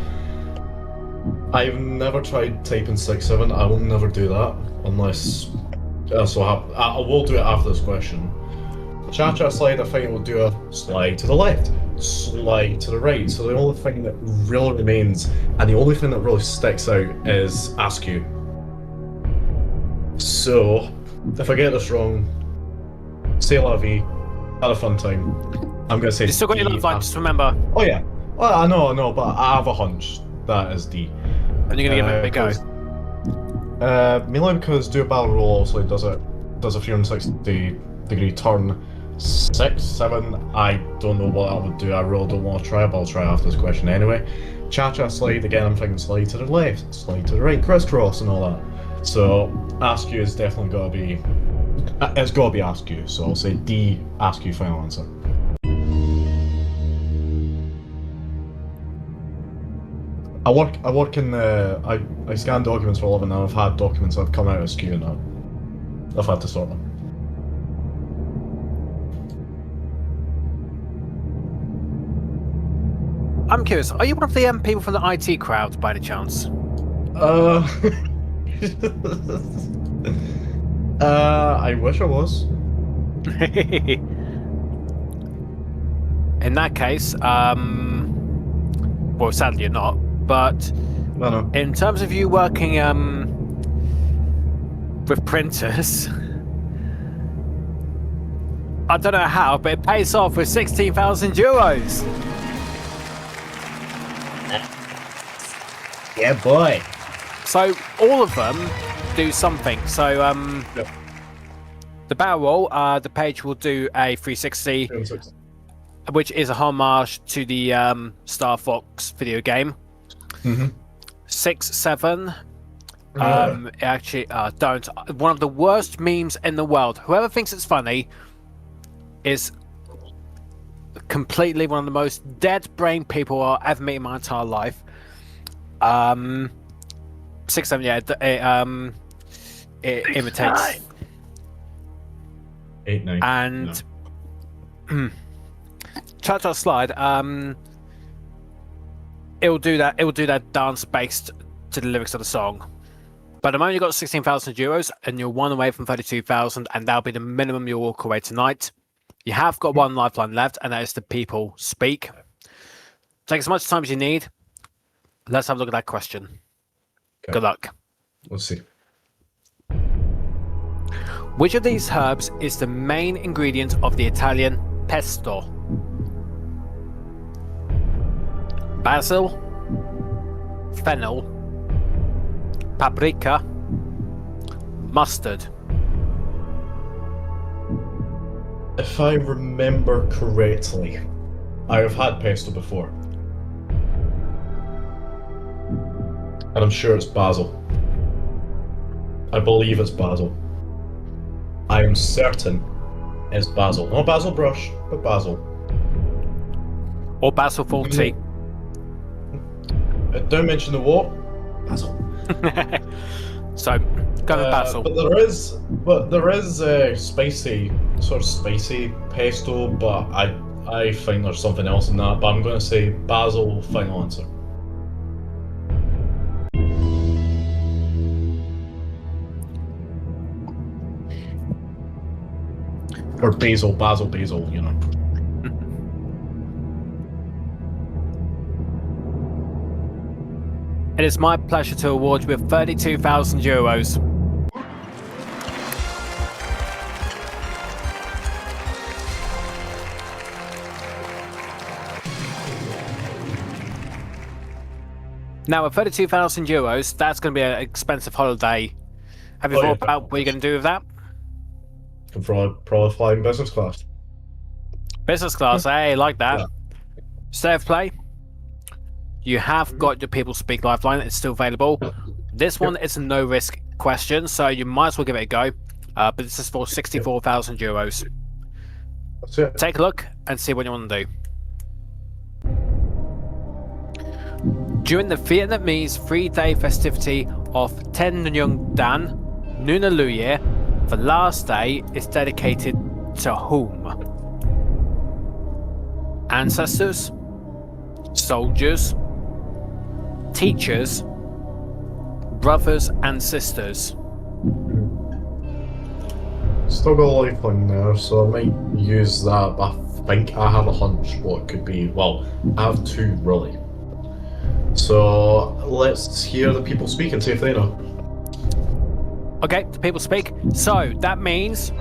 I've never tried typing 6-7. I will never do that unless. So I will do it after this question. Cha-cha slide, I think it will do a slide to the left, slide to the right. So the only thing that really remains, and the only thing that really sticks out, is askew. So, if I get this wrong, say la vie, had a fun time. I'm gonna say. You still got your D, love life, just remember. Oh yeah. Well, I know, but I have a hunch that is D. And you're gonna give it a big go. Mainly because do a barrel roll also does a 360 degree turn. 6-7, I don't know what I would do. I really don't want to try, but I'll try after this question anyway. Cha-cha slide, again I'm thinking slide to the left, slide to the right, crisscross and all that. So askew is definitely gotta be, it's gotta be askew, so I'll say D, askew, final answer. I work in I scan documents for a living, and I've had documents that have come out as skew now. I've had to sort them. I'm curious, are you one of the people from the IT crowd by any chance? I wish I was. In that case, well, sadly you're not, but No. in terms of you working with printers, I don't know how, but it pays off with 16,000 euros. Yeah, boy. So all of them do something. So Yep. the barrel roll, the page will do a 360, which is a homage to the Star Fox video game. 6-7. Actually, don't. One of the worst memes in the world. Whoever thinks it's funny is completely one of the most dead brain people I'll ever meet in my entire life. 6-7, yeah. It imitates 8-9. and cha-cha slide. It will do that. It will do that dance based to the lyrics of the song. But at the moment you've got 16,000 euros, and you're one away from 32,000, and that'll be the minimum you'll walk away tonight. You have got one lifeline left, and that is the people speak. Take as much time as you need. Let's have a look at that question. Okay. Good luck. Let's see. Which of these herbs is the main ingredient of the Italian pesto? Basil, fennel, paprika, mustard. If I remember correctly, I have had pesto before. And I'm sure it's basil. I believe it's basil. I am certain it's basil. Not basil brush, but basil. Or basil full tea. Don't mention the what? Basil. So, go with basil. But there is spicy, sort of spicy pesto, but I think there's something else in that. But I'm going to say basil, final answer. Or basil, you know. It is my pleasure to award you with 32,000 euros. Now, with 32,000 euros, that's going to be an expensive holiday. Have you thought about what you're going to do with that? I'm probably flying business class. Business class, hey, like that. Yeah. State of play? You have got your People Speak Lifeline. It's still available. This one is a no-risk question, so you might as well give it a go. But this is for 64,000 euros. That's it. Take a look and see what you want to do. During the Vietnamese 3-day festivity of Ten Nguyen Dan, Lunar New Year, the last day is dedicated to whom? Ancestors, soldiers, teachers, brothers and sisters. Still got a lifeline there, so I might use that. But I think I have a hunch what it could be. Well, I have two really. So let's hear the people speak and see if they know. Okay, the people speak. So that means,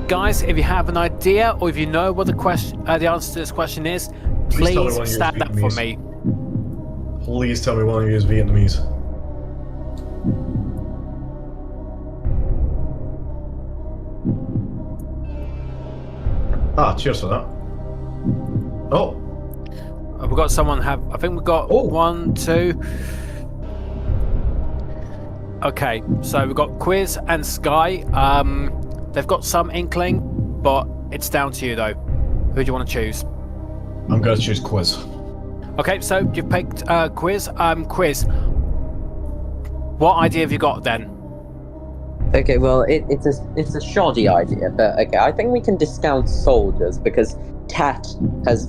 guys, if you have an idea or if you know what the question, the answer to this question is, Please tell me please one of you is stand up for Vietnamese. me. Please tell me one of you is Vietnamese. Ah, cheers for that. Oh, We've got someone have. I think we've got Oh. 1, 2. Okay, so we've got Quiz and Sky. They've got some inkling, but it's down to you though. Who do you want to choose? I'm gonna choose Quiz. Okay, so you've picked Quiz. Quiz. What idea have you got then? Okay, well, it's a shoddy idea, but okay, I think we can discount soldiers because Tat has,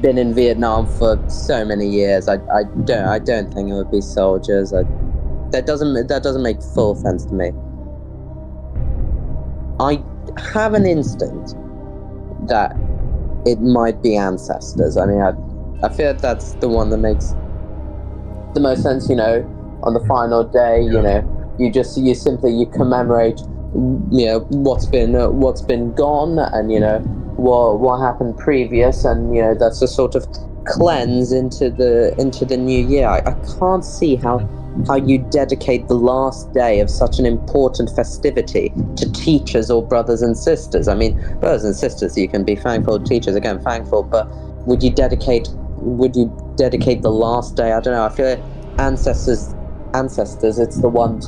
been in Vietnam for so many years. I don't think it would be soldiers. That doesn't make full sense to me. I have an instinct that it might be ancestors. I mean, I feel that's the one that makes the most sense. On the final day, you simply commemorate, what's been gone, and what happened previous, and that's a sort of cleanse into the new year. I can't see how you dedicate the last day of such an important festivity to teachers or brothers and sisters. I mean, brothers and sisters, you can be thankful. Teachers, again, thankful. But would you dedicate the last day? I don't know. I feel like ancestors. It's the one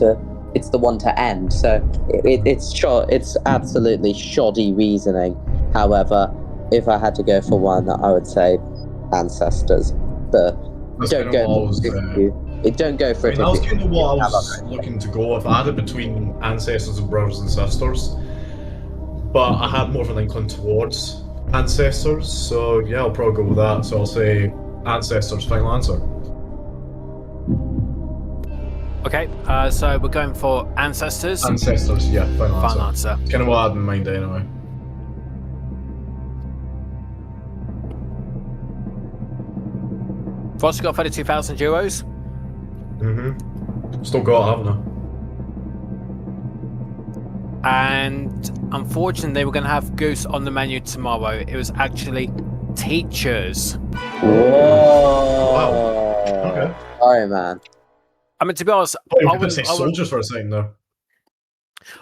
to end. So it's absolutely shoddy reasoning. However, if I had to go for one, I would say ancestors. But don't go for it. Don't go for it. That was kind of what I was looking to go with. I had it between ancestors and brothers and sisters, but I had more of an incline towards ancestors. So yeah, I'll probably go with that. So I'll say ancestors. Final answer. Okay, so we're going for ancestors. Ancestors, yeah, final answer. It's kind of what I had in mind anyway. Ross, you got 32,000 euros. Still got it, haven't I? And unfortunately, we're going to have Goose on the menu tomorrow. It was actually teachers. Whoa! Wow. Okay. Sorry, man. I mean, to be honest, Oh, I was going to say soldiers for a second though.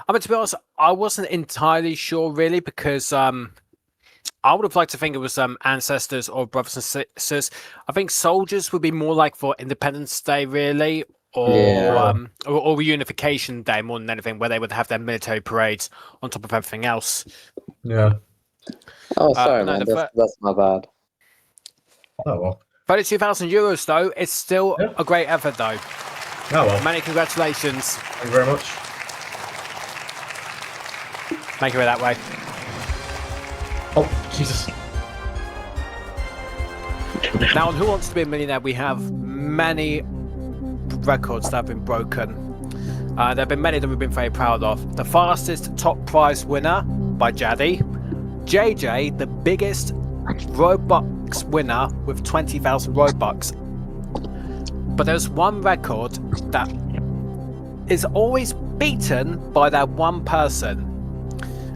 I mean, to be honest, I wasn't entirely sure really because I would have liked to think it was ancestors or brothers and sisters. I think soldiers would be more like for Independence Day, really, or or Reunification Day more than anything, where they would have their military parades on top of everything else. Yeah. Oh, sorry, no, man. That's my bad. Oh well. 32,000 euros, though, it's still a great effort, though. Oh well. Many congratulations. Thank you very much. Make it that way. Oh, Jesus. Now, on Who Wants to Be a Millionaire, we have many records that have been broken. There have been many that we've been very proud of. The fastest top prize winner by Jaddy. JJ, the biggest Robux winner with 20,000 Robux. But there's one record that is always beaten by that one person.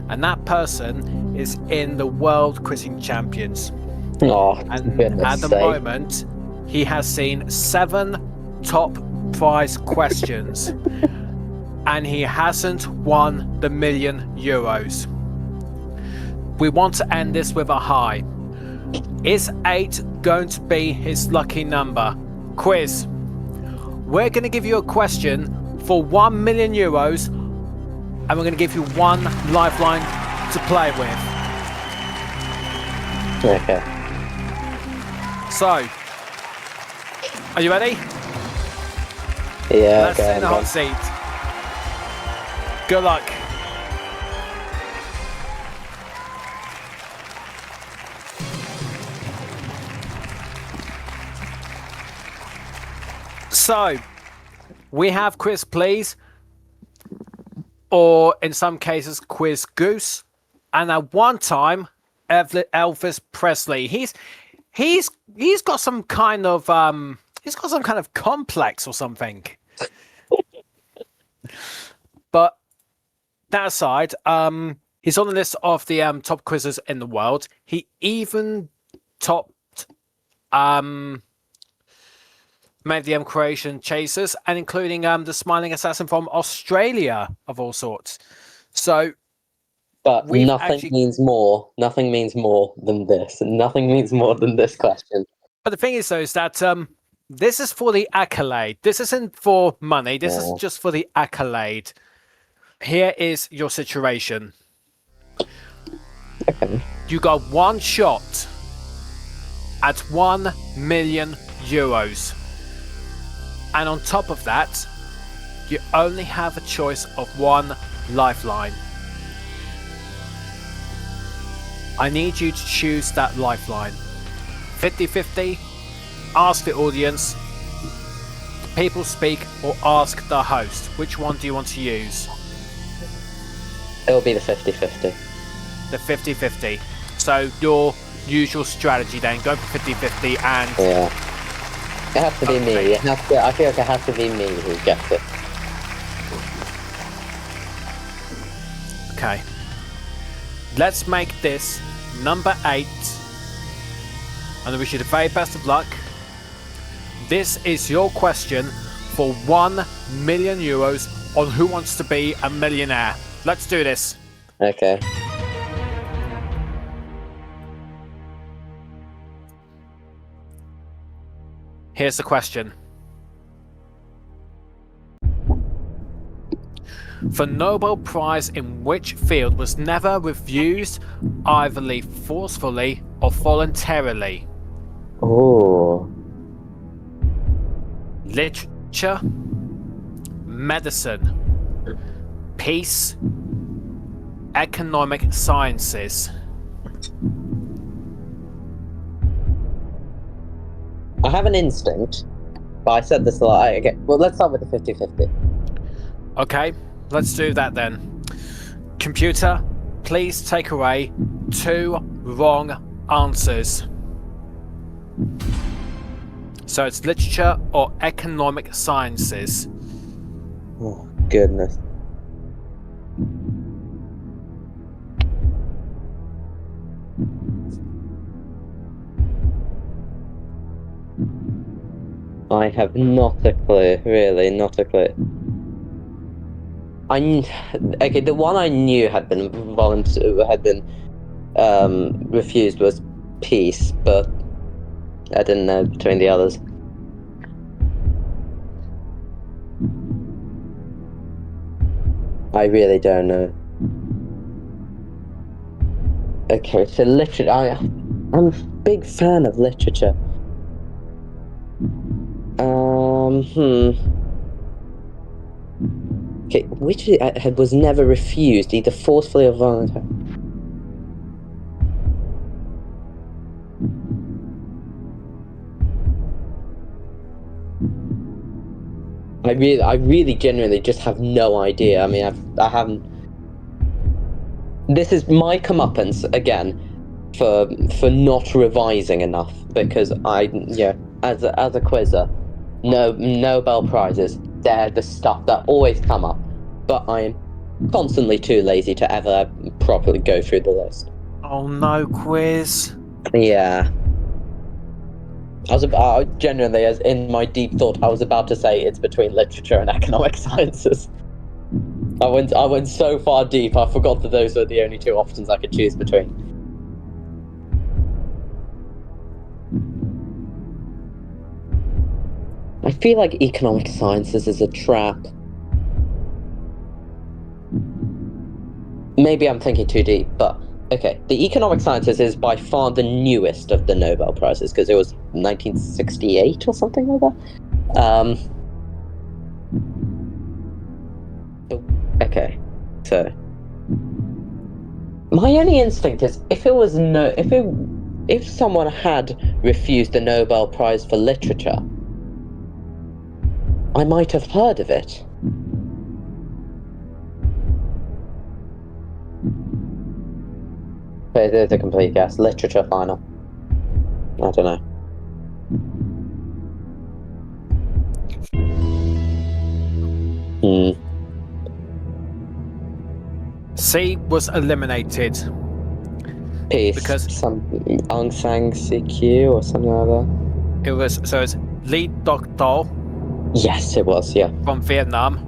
And that person is in the World Quizzing Champions. Oh, And at the moment, he has seen 7 top prize questions. And he hasn't won the €1,000,000. We want to end this with a high. Is 8 going to be his lucky number? Quiz. We're going to give you a question for 1 million euros, and we're going to give you one lifeline to play with. Okay. So, are you ready? Yeah. Let's okay. sit in the hot seat. Good luck. So, we have Quiz Please, or in some cases, Quiz Goose, and at one time, Elvis Presley. He's got some kind of complex or something. But that aside, he's on the list of the top quizzes in the world. He even topped many of the Croatian chasers, and including the Smiling Assassin from Australia, of all sorts. So, But nothing means more. Nothing means more than this. Nothing means more than this question. But the thing is, though, is that this is for the accolade. This isn't for money. This is just for the accolade. Here is your situation. Okay. You got one shot at 1 million euros. And on top of that, you only have a choice of one lifeline. I need you to choose that lifeline. 50-50, ask the audience, people speak, or ask the host. Which one do you want to use? It'll be the 50-50. The 50-50. So your usual strategy then, go for 50-50 and... Yeah. It has to be me. I feel like it has to be me who gets it. Okay. Let's make this number 8. And I wish you the very best of luck. This is your question for 1 million euros on Who Wants to Be a Millionaire. Let's do this. Okay. Here's the question. The Nobel Prize in which field was never refused, either forcefully or voluntarily? Oh. Literature, medicine, peace, economic sciences. I have an instinct, but I said this a lot. Okay, well, let's start with the 50-50. Okay, let's do that then. Computer, please take away 2 wrong answers. So it's literature or economic sciences. Oh, goodness. I have not a clue, really, not a clue. Okay, the one I knew had been refused was peace, but I didn't know between the others. I really don't know. Okay, so literature. I'm a big fan of literature. Okay, which was never refused, either forcefully or voluntarily. I really genuinely just have no idea. I mean, I haven't. This is my comeuppance again for not revising enough, because as a quizzer, no Nobel Prizes, they're the stuff that always come up, but I'm constantly too lazy to ever properly go through the list. Oh no, quiz. Yeah. I genuinely, as in my deep thought, I was about to say it's between literature and economic sciences. I went so far deep, I forgot that those were the only 2 options I could choose between. feel like economic sciences is a trap. Maybe I'm thinking too deep, but okay. The economic sciences is by far the newest of the Nobel Prizes because it was 1968 or something like that. Okay, so my only instinct is if someone had refused the Nobel Prize for literature, I might have heard of it. But it's a complete guess. Literature final. I don't know. C was eliminated. Peace. Because some Aung San Suu Kyi or something like that. It's Lee Doc Dol Yes, it was. Yeah. from Vietnam,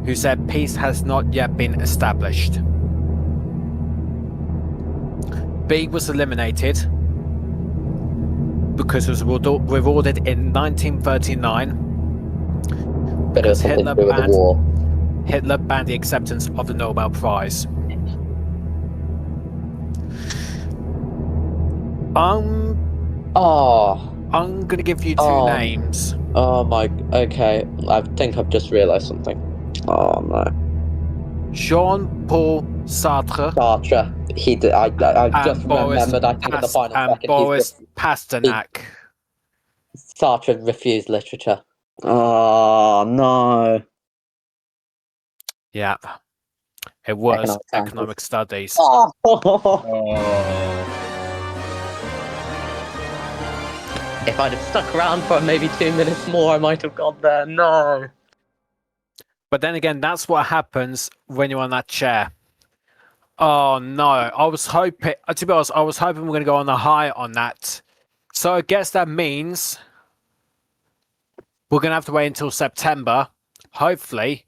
who said peace has not yet been established. B was eliminated because it was rewarded in 1939. But it was something to do with the war. Hitler banned the acceptance of the Nobel Prize. I'm gonna give you two names. Oh my. Okay, I think I've just realised something. Oh no. Jean-Paul Sartre. Sartre. He did. I just remembered. I think in the final second. Boris Pasternak. Sartre refused literature. Oh no. Yeah. It was economic studies. Oh. If I'd have stuck around for maybe 2 minutes more, I might have got there. No. But then again, that's what happens when you're on that chair. Oh no. I was hoping, to be honest, I was hoping we're going to go on a high on that. So I guess that means we're going to have to wait until September, hopefully,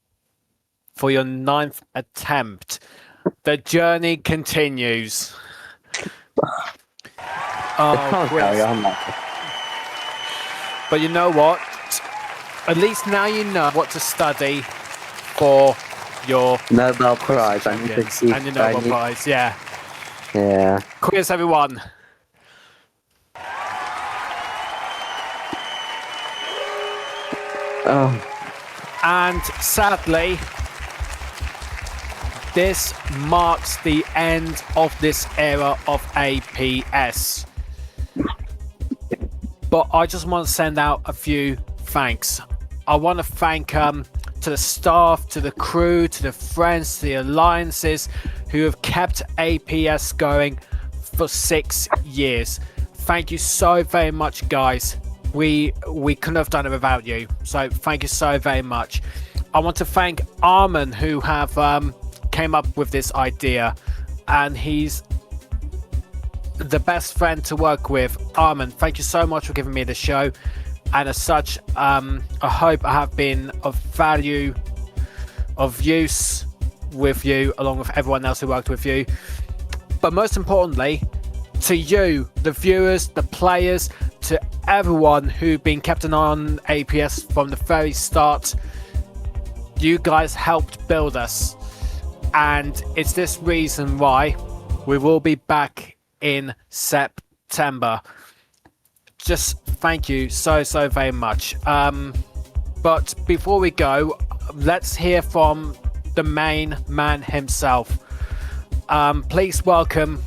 for your 9th attempt. The journey continues. Oh, carry on, but you know what? At least now you know what to study for your Nobel Prize. And your Nobel Prize, yeah. Yeah. Quiz, everyone. Oh. And sadly, this marks the end of this era of APS. But I just want to send out a few thanks. I want to thank to the staff, to the crew, to the friends, to the alliances who have kept APS going for 6 years. Thank you so very much, guys. We couldn't have done it without you. So thank you so very much. I want to thank Arman, who have came up with this idea, and he's the best friend to work with. Arman, thank you so much for giving me the show, and as such, I hope I have been of value, of use with you, along with everyone else who worked with you. But most importantly, to you, the viewers, the players, to everyone who've been kept an eye on APS from the very start. You guys helped build us, and it's this reason why we will be back in September. Just thank you so very much. But before we go, let's hear from the main man himself. Please welcome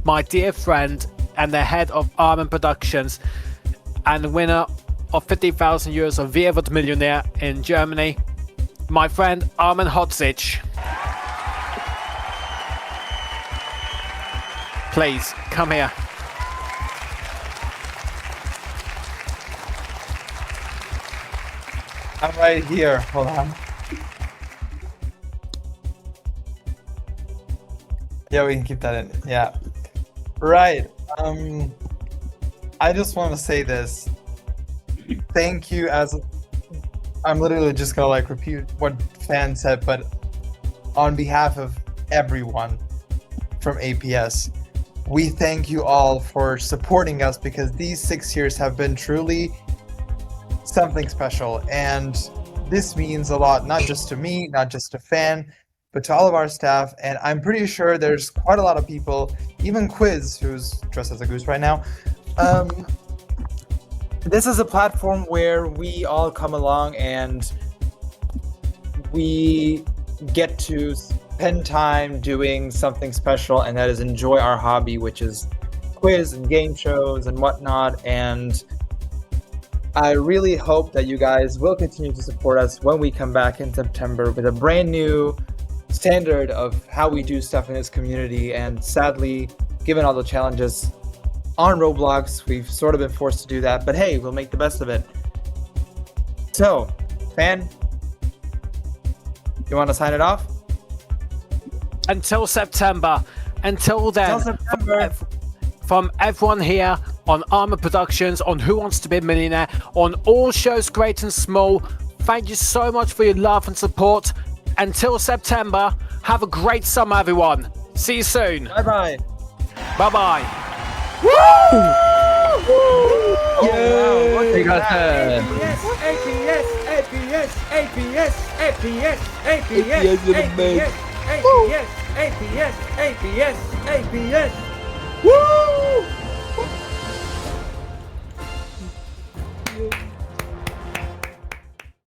my dear friend and the head of Arman Productions and the winner of 50,000 euros of Wir wird Millionaire in Germany, my friend Arman Hodzic. Please, come here. I'm right here. Hold on. Yeah, we can keep that in. Yeah. Right. I just want to say this. Thank you I'm literally just gonna like repeat what Fan said, but on behalf of everyone from APS, we thank you all for supporting us, because these 6 years have been truly something special. And this means a lot, not just to me, not just to Fan, but to all of our staff. And I'm pretty sure there's quite a lot of people, even Quiz, who's dressed as a goose right now. This is a platform where we all come along and we get to spend time doing something special, and that is enjoy our hobby, which is quiz and game shows and whatnot. And I really hope that you guys will continue to support us when we come back in September with a brand new standard of how we do stuff in this community. And sadly, given all the challenges on Roblox, we've sort of been forced to do that, but hey, we'll make the best of it. So, Fan, you want to sign it off? Until September. Until then, Until September. from everyone here on Arman Productions, on Who Wants to Be a Millionaire, on all shows great and small, thank you so much for your love and support. Until September, have a great summer, everyone. See you soon. Bye-bye. Bye-bye. Oh, wow. Hey guys, APS, APS, APS, APS, APS, APS, APS, APS, APS, APS. Woo!